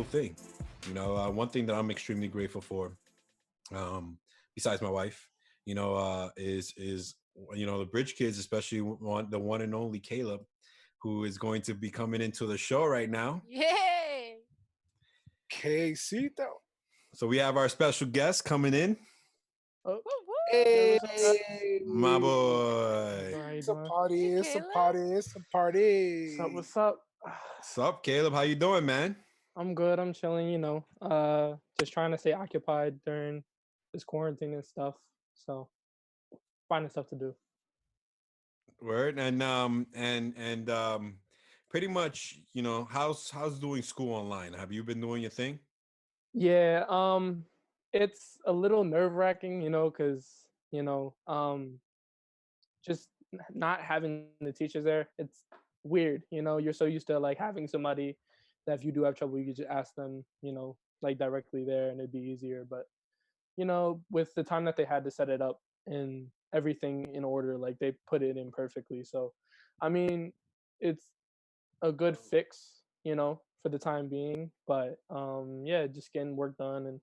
beautiful thing. One thing that I'm extremely grateful for, besides my wife, is the Bridge Kids, especially the one and only Caleb, who is going to be coming into the show right now. Yay! Quesito. So we have our special guest coming in, Oh, Woo woo! Hey, my boy. it's a doing? party, Hey, it's a Caleb. party, it's a party. What's up? What's up, Caleb? How you doing, man? I'm good. I'm chilling. Just trying to stay occupied during this quarantine and stuff. So finding stuff to do. Word. And pretty much, how's doing school online? Have you been doing your thing? Yeah. It's a little nerve wracking, because just not having the teachers there. It's weird. You're so used to like having somebody that if you do have trouble, you could just ask them. Like directly there, and it'd be easier. But with the time that they had to set it up and everything in order, like they put it in perfectly. So, I mean, it's a good fix, for the time being. But yeah, just getting work done and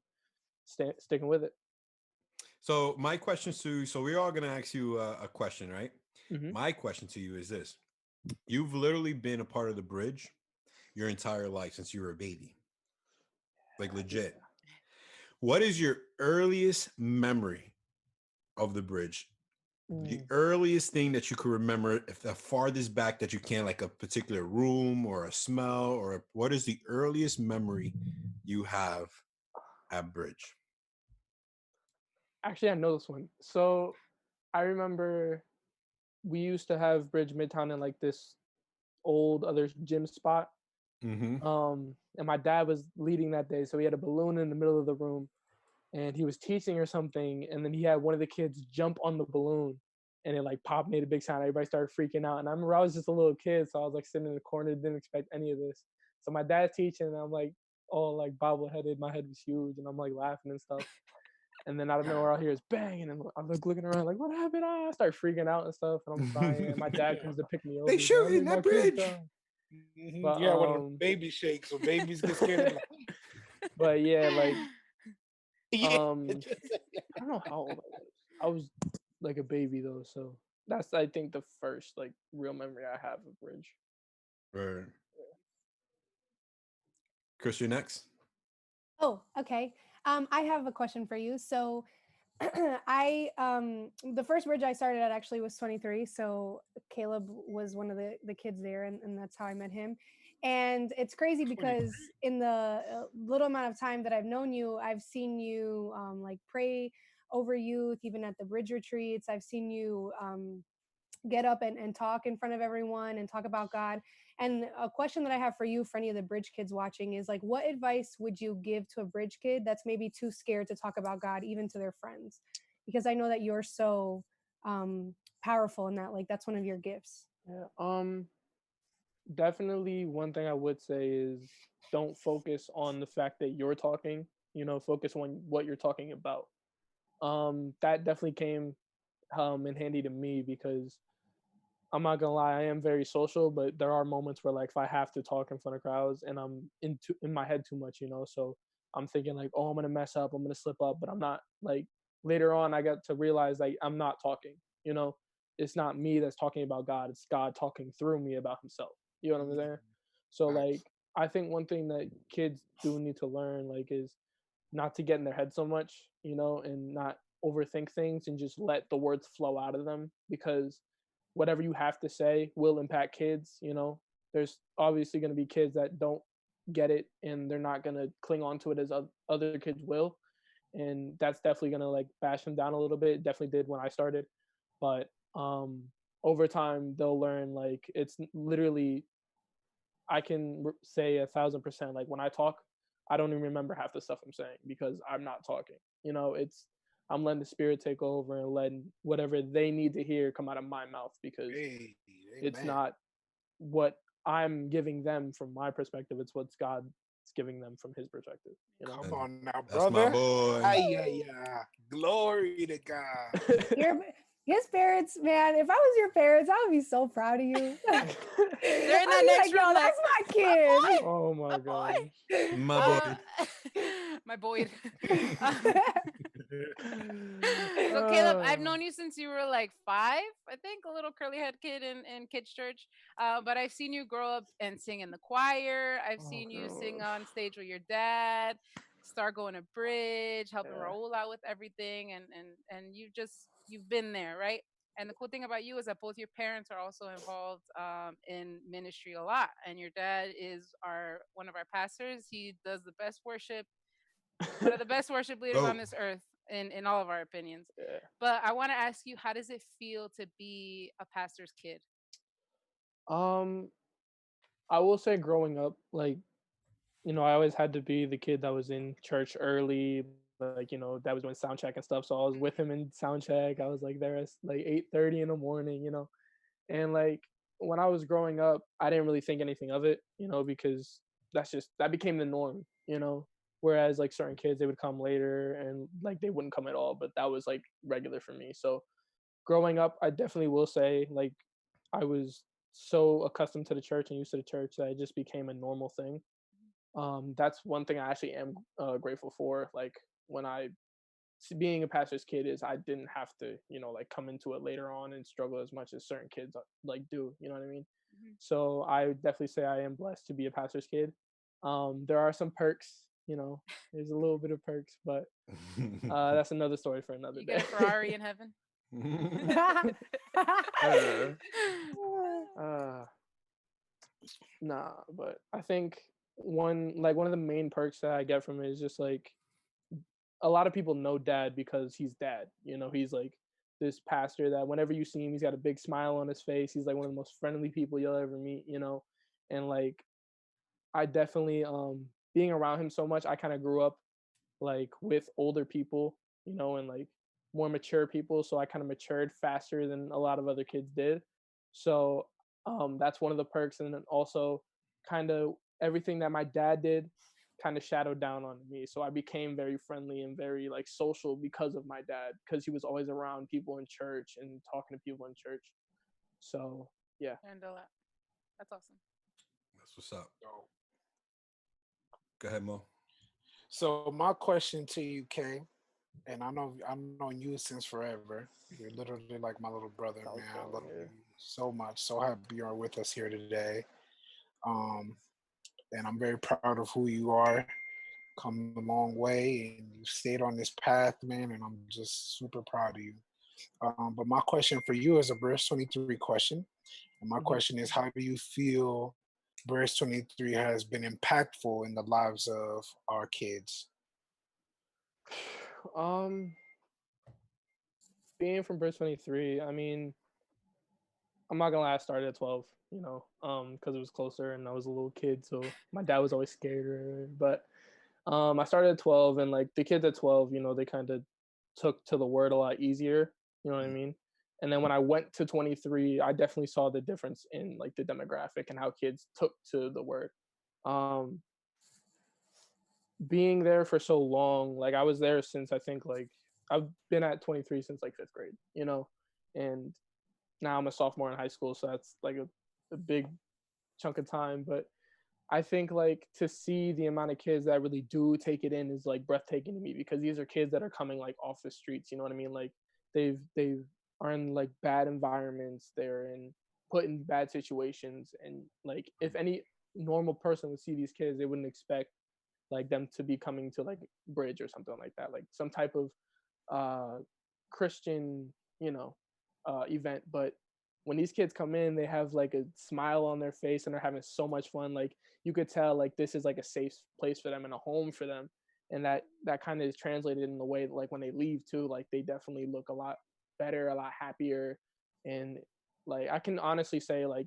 sticking with it. So my question to you, so we're all gonna ask you a question, right? Mm-hmm. My question to you is this: you've literally been a part of the Bridge your entire life since you were a baby, like legit. What is your earliest memory of the Bridge? The earliest thing that you could remember, if the farthest back that you can, like a particular room or a smell, or what is the earliest memory you have at Bridge? Actually, I know this one. So I remember we used to have Bridge Midtown in like this old other gym spot. Mm-hmm. And my dad was leading that day, so he had a balloon in the middle of the room, and he was teaching or something, and then he had one of the kids jump on the balloon, and it like popped, made a big sound. Everybody started freaking out, and I remember I was just a little kid, so I was like sitting in the corner, didn't expect any of this. So my dad's teaching, and I'm like all like bobbleheaded, my head was huge, and I'm like laughing and stuff. And then out of nowhere, I hear is bang, and I'm like looking around, like what happened? I start freaking out and stuff, and I'm crying. And my dad comes to pick me over. They He's like, I shooting think my that kid's Bridge. dying. But, yeah, one of the baby shakes, so babies get scared. But yeah, like Yeah. I don't know how old I was. I was like a baby though, so that's I think the first like real memory I have of Bridge. Right. Chris, you're next. Oh, okay. I have a question for you. So I the first bridge I started at actually was 23. So Caleb was one of the kids there, and that's how I met him. And it's crazy because in the little amount of time that I've known you, I've seen you like pray over youth, even at the bridge retreats. I've seen you get up and talk in front of everyone and talk about God. And a question that I have for you, for any of the bridge kids watching, is like, what advice would you give to a bridge kid that's maybe too scared to talk about God, even to their friends? Because I know that you're so powerful in that, like that's one of your gifts. Yeah. Definitely one thing I would say is don't focus on the fact that you're talking. Focus on what you're talking about. That definitely came in handy to me because I'm not gonna lie, I am very social, but there are moments where like if I have to talk in front of crowds and I'm in my head too much, so I'm thinking like, oh, I'm gonna mess up, I'm gonna slip up, but I'm not. Like later on, I got to realize like I'm not talking. It's not me that's talking about God; it's God talking through me about Himself. You know what I'm saying? So like, I think one thing that kids do need to learn like is not to get in their head so much, and not overthink things and just let the words flow out of them because whatever you have to say will impact kids. There's obviously going to be kids that don't get it and they're not going to cling on to it as other kids will, and that's definitely going to like bash them down a little bit. It definitely did when I started, but over time they'll learn like it's literally I can say 1,000% like when I talk I don't even remember half the stuff I'm saying because I'm not talking. It's I'm letting the spirit take over and letting whatever they need to hear come out of my mouth because it's not what I'm giving them from my perspective. It's what's God's giving them from His perspective. Come on now, That's brother. my boy. Ay, glory to God. His parents, man, if I was your parents, I would be so proud of you. They're in that I'd be next like, yo, room, like, that's my kid. Oh my boy. god. My boy. My boy. So Caleb, I've known you since you were like 5, I think, a little curly head kid in kids church. But I've seen you grow up and sing in the choir. I've Oh, seen you sing God. on stage with your dad, start going to bridge, helping Yeah. Raul out with everything, and you've been there, right? And the cool thing about you is that both your parents are also involved in ministry a lot. And your dad is our one of our pastors. He does the best worship, one of the best worship leaders on Oh, this earth in all of our opinions. Yeah. But I want to ask you, how does it feel to be a pastor's kid? Um, I will say growing up, like, I always had to be the kid that was in church early, like, that was doing sound check and stuff. So I was with him in sound check. I was like there at like 8:30 in the morning. And like when I was growing up, I didn't really think anything of it, because that became the norm. Whereas like certain kids, they would come later and like they wouldn't come at all, but that was like regular for me. So growing up, I definitely will say like I was so accustomed to the church and used to the church that it just became a normal thing. That's one thing I actually am grateful for. Like when being a pastor's kid is I didn't have to, like come into it later on and struggle as much as certain kids like do. You know what I mean? Mhm. So I would definitely say I am blessed to be a pastor's kid. There are some perks. There's a little bit of perks, but that's another story for another You day. get a Ferrari in heaven. uh, uh, nah, but I think one of the main perks that I get from it is just like a lot of people know dad because he's dad. He's like this pastor that whenever you see him, he's got a big smile on his face. He's like one of the most friendly people you'll ever meet. And like I definitely being around him so much, I kind of grew up like with older people, and like more mature people. So I kind of matured faster than a lot of other kids did. So that's one of the perks. And then also kind of everything that my dad did kind of shadowed down on me. So I became very friendly and very like social because of my dad, because he was always around people in church and talking to people in church. So yeah. And a lot. That's awesome. that's what's up. Go ahead, Mo. So my question to you, Kay, and I know I've known you since forever. You're literally like my little brother, man. I love you so much. So happy you're with us here today. Um, and I'm very proud of who you are. Come a long way, and you stayed on this path, man. And I'm just super proud of you. But my question for you is a Verse 23 question. And my Mhm. question is, how do you feel Verse 23 has been impactful in the lives of our kids? Um, being from Bridge 23, I mean, I'm not gonna lie, I started at 12, because it was closer and I was a little kid, so my dad was always scared. But I started at 12, and like the kids at 12, they kind of took to the word a lot easier. You know what I mean? And then when I went to 23, I definitely saw the difference in like the demographic and how kids took to the word. Um, being there for so long, like I was there since I think like I've been at 23 since like fifth grade. And now I'm a sophomore in high school, so that's like a big chunk of time. But I think like to see the amount of kids that really do take it in is like breathtaking to me, because these are kids that are coming like off the streets. You know what I mean? Like they've are in like bad environments. They're in put in bad situations, and like if any normal person would see these kids, they wouldn't expect like them to be coming to like bridge or something like that, like some type of uh Christian, event. But when these kids come in, they have like a smile on their face and they're having so much fun. Like you could tell like this is like a safe place for them and a home for them. And that kind of is translated in the way that, like when they leave too, like they definitely look a lot better, a lot happier. And like I can honestly say like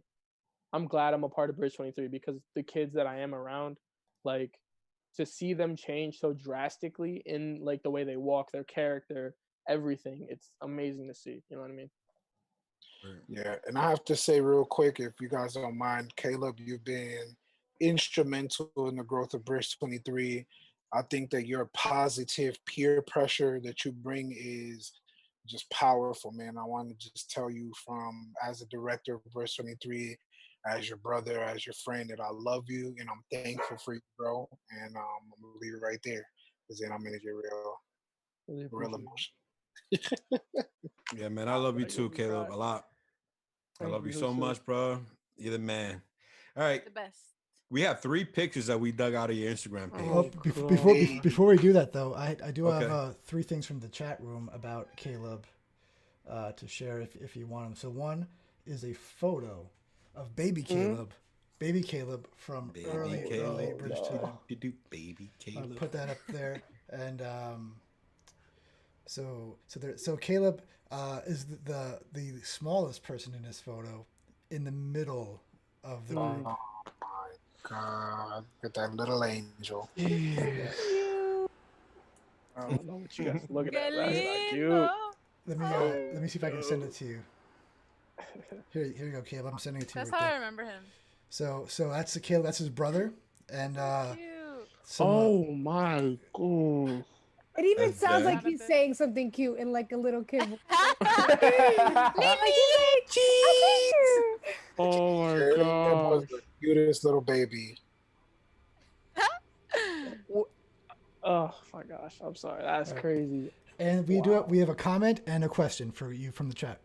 I'm glad I'm a part of Bridge 23, because the kids that I am around, like to see them change so drastically in like the way they walk, their character, everything, it's amazing to see. You know what I mean? Yeah, and I have to say real quick, if you guys don't mind, Caleb, you've been instrumental in the growth of Bridge 23. I think that your positive peer pressure that you bring is just powerful, man. I want to just tell you from as a director of verse 23, as your brother, as your friend, that I love you and I'm thankful for you, bro. And I'm gonna leave it right there because then I'm gonna get Really real appreciate emotional. Yeah, man. I love you Like, too, make me Caleb, cry. a lot. I Thank love you you, so Jose. much, bro. You're the man. All right. The best. We have 3 pictures that we dug out of your Instagram page. Oh, Before we do that though, I do Okay. have 3 things from the chat room about Caleb to share if you want them. So one is a photo of baby Caleb, from early Bridge time. Baby I'll Caleb. put that up there, and so Caleb is the smallest person in this photo, in the middle of the group. Oh my God, with that little angel. Yes. I don't know what you guys are looking at. Qué That's not cute. lindo. Let me see if I can send it to you. Here you go, Caleb. I'm sending it to you. That's right how I there. remember him. So that's the Caleb. That's his brother, and Cute. Oh my god. It even That's sounds bad. like he's saying something cute in like a little kid voice. Oh my Caleb was gosh. the cutest little baby. Oh my gosh. I'm sorry. That's All right. crazy. and we have a comment and a question for you from the chat.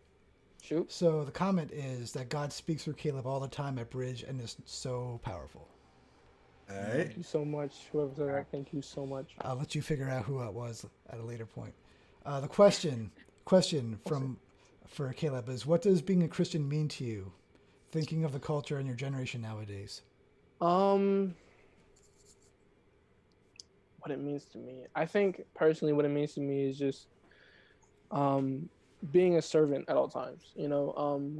Shoot. So the comment is that God speaks through Caleb all the time at Bridge and is so powerful. All right. Thank you so much. Whoever said that, thank you so much. I'll let you figure out who it was at a later point. The question for Caleb is, what does being a Christian mean to you? Thinking of the culture and your generation nowadays. What it means to me. I think personally what it means to me is just being a servant at all times.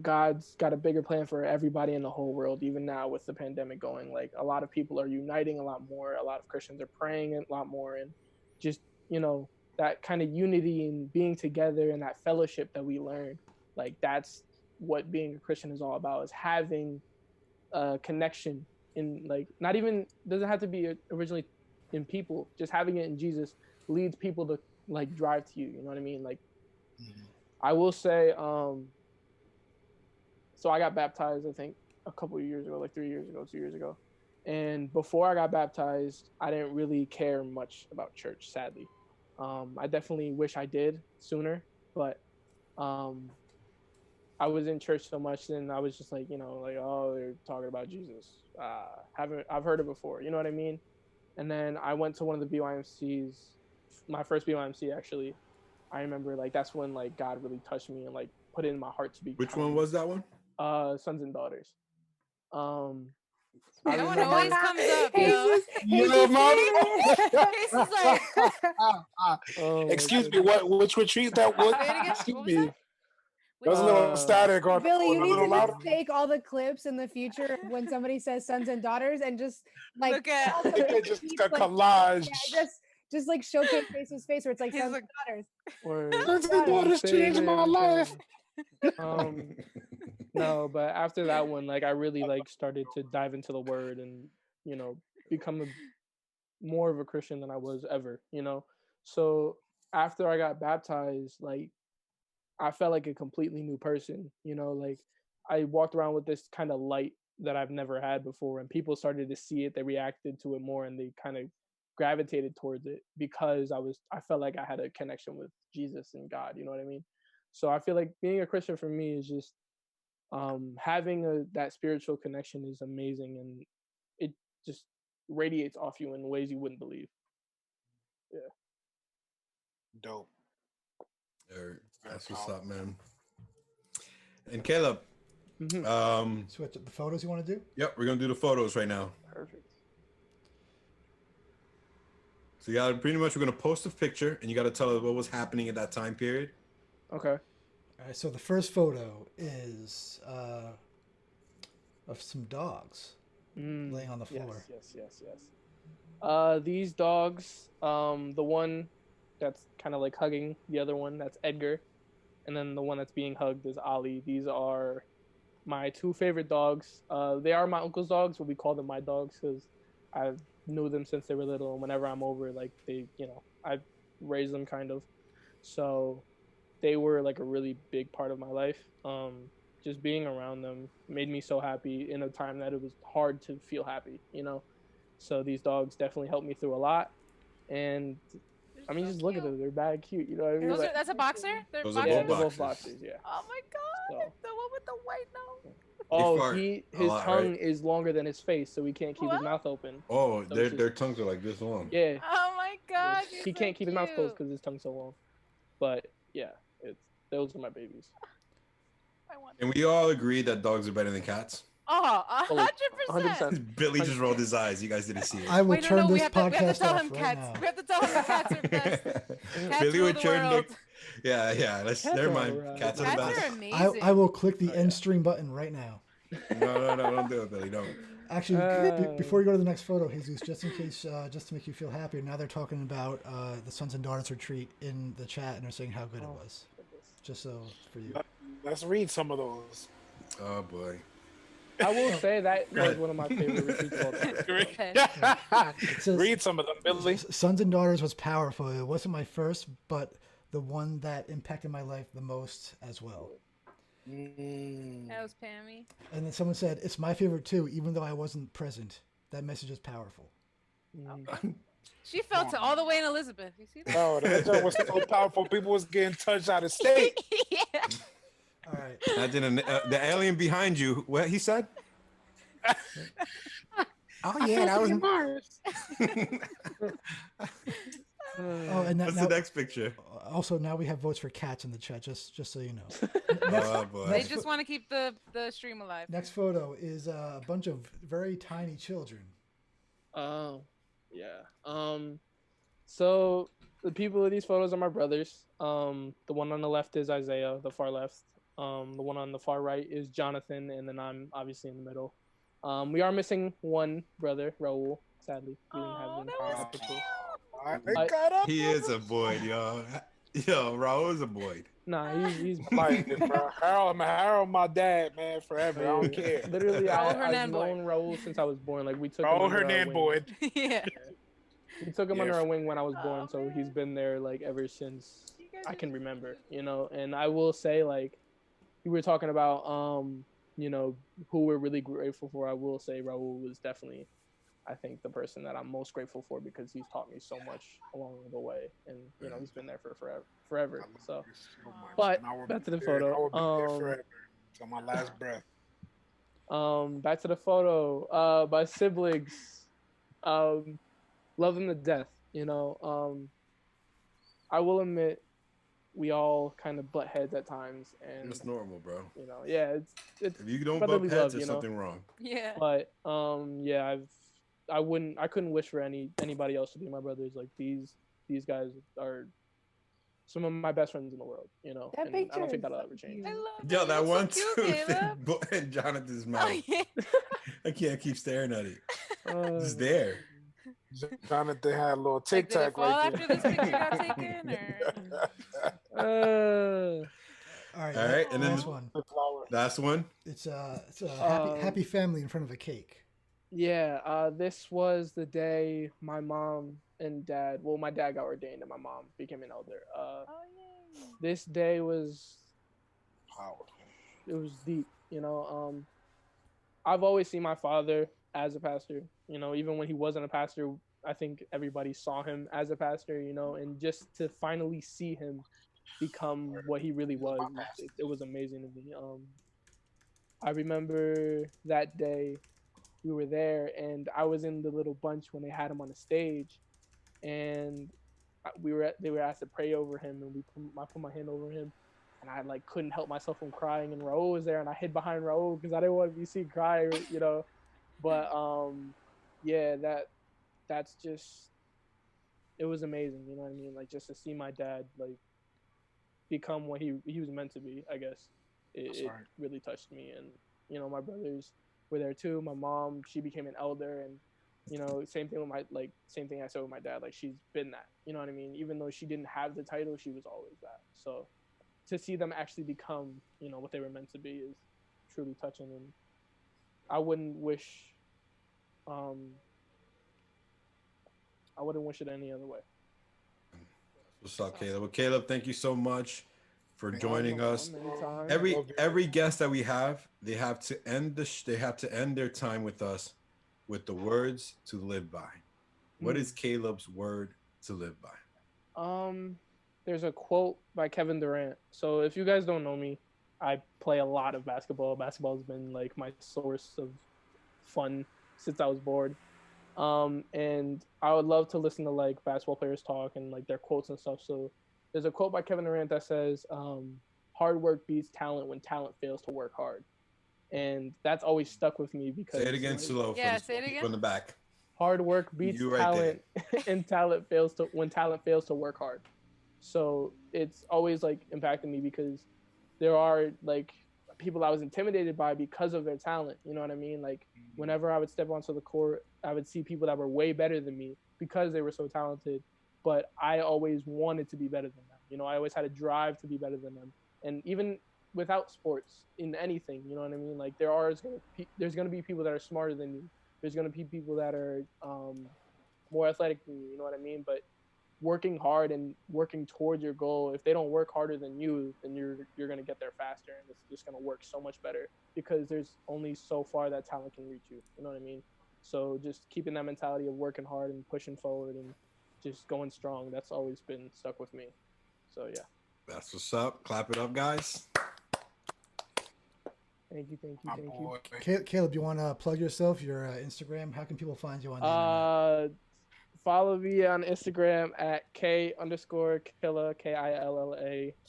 God's got a bigger plan for everybody in the whole world, even now with the pandemic going. Like, a lot of people are uniting a lot more, a lot of Christians are praying a lot more, and just, that kind of unity and being together and that fellowship that we learn. Like, that's what being a Christian is all about, is having a connection in, like, not even, doesn't have to be originally in people, just having it in Jesus leads people to like drive to you. You know what I mean? Like, I will say, so I got baptized, I think a couple of years ago, like 3 years ago, 2 years ago. And before I got baptized, I didn't really care much about church, sadly. I definitely wish I did sooner, but I was in church so much, and I was just like, oh, they're talking about Jesus. I've heard it before, you know what I mean? And then I went to one of the BYMCs, my first BYMC actually. I remember, like, that's when like God really touched me and like put it in my heart to be. Which one was that one? Sons and Daughters. That one always comes up, Excuse me, which retreat that was? Excuse me. There was a little static on. Billy, you a need little to louder. just take all the clips in the future when somebody says sons and daughters and just like Look at Just a collage. Yeah, just like showcase Face's face where it's like He's sons like- and daughters. Or Sons and daughters changed my life. No, but after that one, like, I really like started to dive into the word and become more of a Christian than I was ever. So after I got baptized, like, I felt like a completely new person. Like, I walked around with this kind of light that I've never had before, and people started to see it. They reacted to it more, and they kind of gravitated towards it because I felt like I had a connection with Jesus and God. You know what I mean? So I feel like being a Christian for me is just having that spiritual connection is amazing, and it just radiates off you in ways you wouldn't believe. Yeah. Dope. That's what's up, man. And Caleb, So what, the photos you want to do? Yep, we're gonna do the photos right now. Perfect. So you gotta pretty much, we're gonna post a picture and you gotta tell us what was happening at that time period. Okay. All right, so the first photo is of some dogs laying on the floor. Yes. These dogs, the one that's kind of like hugging the other one, that's Edgar, and then the one that's being hugged is Ollie. These are my 2 favorite dogs. They are my uncle's dogs, but we call them my dogs because I knew them since they were little, and whenever I'm over, like, they, I've raised them kind of. So they were like a really big part of my life. Just being around them made me so happy in a time that it was hard to feel happy, you know. So these dogs definitely helped me through a lot. And They're I mean, so just look at cute. them; they're bad cute. You know what I mean? Those Like, are that's a boxer. They're Those are boxers. yeah, both they're both boxers. boxers. Yeah. Oh my god, So, the one with the white nose. They oh, fart a his lot, tongue right? is longer than his face, so he can't keep his What? mouth open. Oh, So their tongues are like this long. yeah, Oh my god, you're he so can't keep his mouth closed cute. because his tongue's so long. But yeah, it's those are my babies. I want. And we all agree that dogs are better than cats. Oh, Fully, 100%. 100%. Billy just rolled his eyes. You guys didn't see it. I will Wait, no, turn no, this we have to podcast tell off him right cats. now. We have to tell him the cats are best. Cats Billy rule would the turn the. world. Yeah. Let's. Cats Never are mind. alright. Cats are the Cats are best. amazing. I will click the Oh, yeah. end stream button right now. No, don't do it, Billy. Don't. Actually, before you go to the next photo, Jesus, just in case, just to make you feel happier, now they're talking about the Sons and Daughters retreat in the chat, and they're saying how good it was. Just so for you. Let's read some of those. Oh boy. I will say that was one of my favorite retreats of all time. Okay. It says, Read some of them, Billy. Sons and Daughters was powerful. It wasn't my first, but the one that impacted my life the most as well. That was Pammy. And then someone said, it's my favorite too, even though I wasn't present. That message is powerful. She felt it all the way in Elizabeth. You see that? No, that joke was so powerful. People was getting touched out of state. Yeah. All right. Imagine the alien behind you. What he said? Oh yeah, that was Mars. Oh, and What's the next picture? also now we have votes for cats in the chat, just so you know. Oh boy. They just want to keep the stream alive. Next photo is a bunch of very tiny children. Oh, yeah. So the people of these photos are my brothers. The one on the left is Isaiah, the far left. The one on the far right is Jonathan, and then I'm obviously in the middle. We are missing one brother, Raul. Sadly, we didn't have him. that was in the picture. He is a boy, yo. Yo, Raul is a boy. Nah, he's Like, bro, Harold, my dad, man, forever. I don't care. literally Raul I've Hernan boy. known Raul since I was born. Like we took him Raul under our Hernan wing. Boyd. Yeah. We took him Yeah. under our wing when I was born, Oh, so he's man. been there like ever since You guys I are can so remember, cute. you know. And I will say, like, you were talking about, you know, who we're really grateful for. I will say Raul was definitely, I think, the person that I'm most grateful for because he's taught me so much along the way, and you know, he's been there for forever. So, but back to the photo. I will be there forever till my last breath. Back to the photo. My siblings, love them to death. You know, I will admit, we all kind of butt heads at times, and It's normal, bro. you know, yeah, it's If you don't brotherly bump heads, love, there's you know. something wrong. Yeah. But yeah, I couldn't wish for anybody else to be my brothers. Like these guys are some of my best friends in the world, you know. That And I don't think picture that'll is ever so change. I cute. love Yo, it. that You're one so too. cute, Caleb. And Jonathan's mouth. Oh, yeah. I can't keep staring at it. Uh, It's there. Jonathan had a little Like, tic did it tac fall right after there. this picture got taken, or? All right. All right, and then- last one. The flower. Last one. It's a Um, happy family in front of a cake. yeah, this was the day my mom and dad. Well, my dad got ordained and my mom became an elder. Oh, yay. This day was Powerful. it was deep, you know. I've always seen my father as a pastor, you know, even when he wasn't a pastor. I think everybody saw him as a pastor, you know, and just to finally see him become what he really was, it was amazing to me. I remember that day we were there, and I was in the little bunch when they had him on the stage, and they were asked to pray over him, and I put my hand over him, and I like couldn't help myself from crying, and Raul was there, and I hid behind Raul because I didn't want to be seen crying, you know. But yeah, that's just, it was amazing, you know what I mean? Like just to see my dad like become what he was meant to be, I guess. It right. really touched me, and you know, my brothers were there too. My mom, she became an elder, and you know, same thing with same thing I said with my dad. Like she's been that, you know what I mean? Even though she didn't have the title, she was always that. So to see them actually become, you know, what they were meant to be is truly touching, and I wouldn't wish it any other way. What's up, Caleb? Well, Caleb, thank you so much for joining us. Anytime. Every guest that we have, they have to end they have to end their time with us with the words to live by. What is Kaleb's word to live by? There's a quote by Kevin Durant. So if you guys don't know me, I play a lot of basketball. Basketball has been like my source of fun since I was bored. And I would love to listen to like basketball players talk and like their quotes and stuff. So there's a quote by Kevin Durant that says, hard work beats talent when talent fails to work hard. And that's always stuck with me because say it again, like, slow. Yeah, say it again. From the back. Hard work beats You right talent and talent fails to when talent fails to work hard. So it's always like impacted me because there are like people I was intimidated by because of their talent. You know what I mean? Like whenever I would step onto the court, I would see people that were way better than me because they were so talented. But I always wanted to be better than them. You know, I always had a drive to be better than them. And even without sports, in anything, you know what I mean? Like there's gonna be people that are smarter than you. There's gonna be people that are more athletic than you. You know what I mean? But working hard and working towards your goal, if they don't work harder than you, then you're going to get there faster, and it's just going to work so much better because there's only so far that talent can reach you. You know what I mean? So just keeping that mentality of working hard and pushing forward and just going strong, that's always been stuck with me. So yeah, that's what's up. Clap it up, guys. Thank you. Kaleb, you want to plug yourself, your Instagram? How can people find you on the internet? Follow me on Instagram at K_Killa,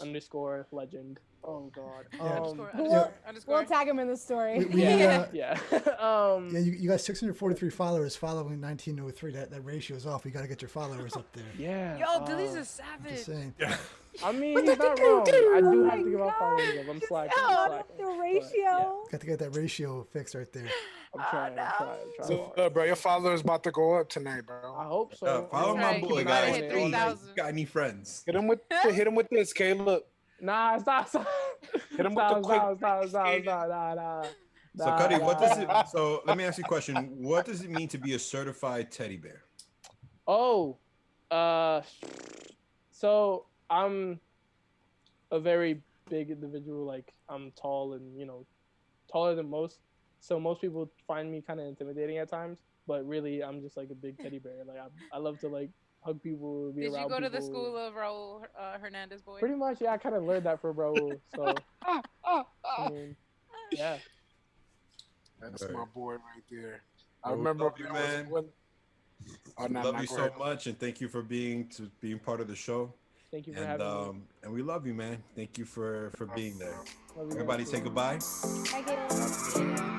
KILLA_legend. Oh God. We'll tag him in the story. Yeah. You got 643 followers following 1903. That ratio is off. You got to get your followers up there. Yeah. Yo, Billy's a savage. Just saying. I mean, he's not wrong. I do have to give out followers up. I'm slacking. The ratio. Got to get that ratio fixed right there. I'm trying. So, bro, your followers about to go up tonight, bro. I hope so. Follow my boy, guys. Hit Please. 3,000. Got any friends? Hit him with this, Kaleb. Nah, stop. Hit him with the quick. Nah. So, Cuddy, what does it? So, let me ask you a question. What does it mean to be a certified teddy bear? Oh, so I'm a very big individual. Like I'm tall and taller than most. So most people find me kind of intimidating at times. But really, I'm just like a big teddy bear. Like I love to like hug people, be Did around you go people. to the school of Raul Hernandez Boyd? Pretty much, yeah. I kind of learned that from Raul. So, I mean, yeah. That's my boy right there. I Well, remember, love you, man. Love you so ahead. much, and thank you for being part of the show. Thank you for having me. And we love you, man. Thank you for being there. Love you guys Everybody, too. say goodbye. Bye, Kaleb.